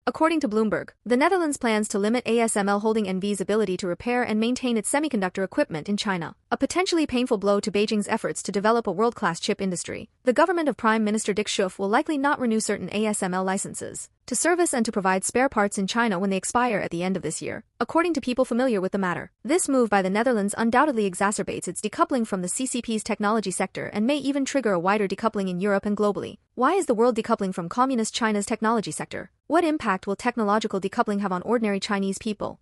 According to Bloomberg, the Netherlands plans to limit ASML Holding N.V.'s ability to repair and maintain its semiconductor equipment in China, a potentially painful blow to Beijing's efforts to develop a world-class chip industry. The government of Prime Minister Dick Schoof will likely not renew certain ASML licenses to service and to provide spare parts in China when they expire at the end of this year, according to people familiar with the matter. This move by the Netherlands undoubtedly exacerbates its decoupling from the CCP's technology sector and may even trigger a wider decoupling in Europe and globally. Why is the world decoupling from Communist China's technology sector? What impact will technological decoupling have on ordinary Chinese people?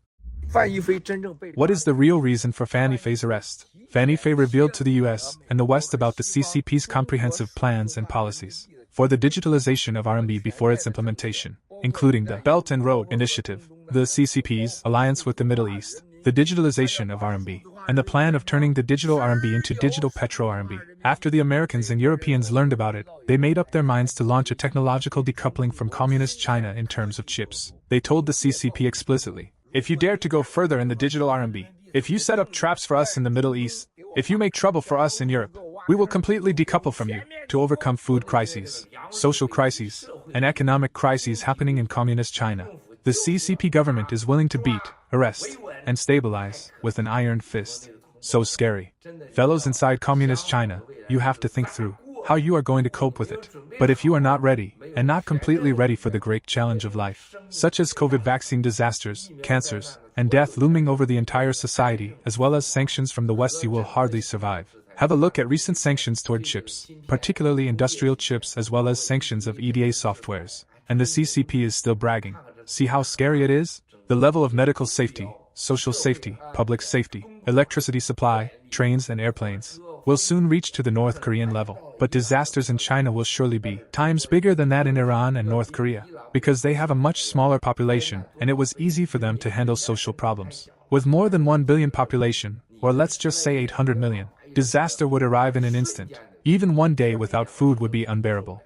What is the real reason for Fan Yifei's arrest? Fan Yifei revealed to the US and the West about the CCP's comprehensive plans and policies for the digitalization of RMB before its implementation, including the Belt and Road Initiative, the CCP's alliance with the Middle East, the digitalization of RMB, and the plan of turning the digital RMB into digital petro RMB. After the Americans and Europeans learned about it, they made up their minds to launch a technological decoupling from Communist China in terms of chips. They told the CCP explicitly, if you dare to go further in the digital RMB, if you set up traps for us in the Middle East, if you make trouble for us in Europe, we will completely decouple from you to overcome food crises, social crises, and economic crises happening in Communist China. The CCP government is willing to beat, arrest, and stabilize with an iron fist. So scary. Fellows inside Communist China, you have to think through how you are going to cope with it. But if you are not ready, and not completely ready for the great challenge of life, such as COVID vaccine disasters, cancers, and death looming over the entire society, as well as sanctions from the West, you will hardly survive. Have a look at recent sanctions toward chips, particularly industrial chips, as well as sanctions of EDA softwares. And the CCP is still bragging. See how scary it is? The level of medical safety, social safety, public safety, electricity supply, trains and airplanes will soon reach to the North Korean level. But disasters in China will surely be times bigger than that in Iran and North Korea, because they have a much smaller population and it was easy for them to handle social problems. With more than 1 billion population, or let's just say 800 million, disaster would arrive in an instant. Even one day without food would be unbearable.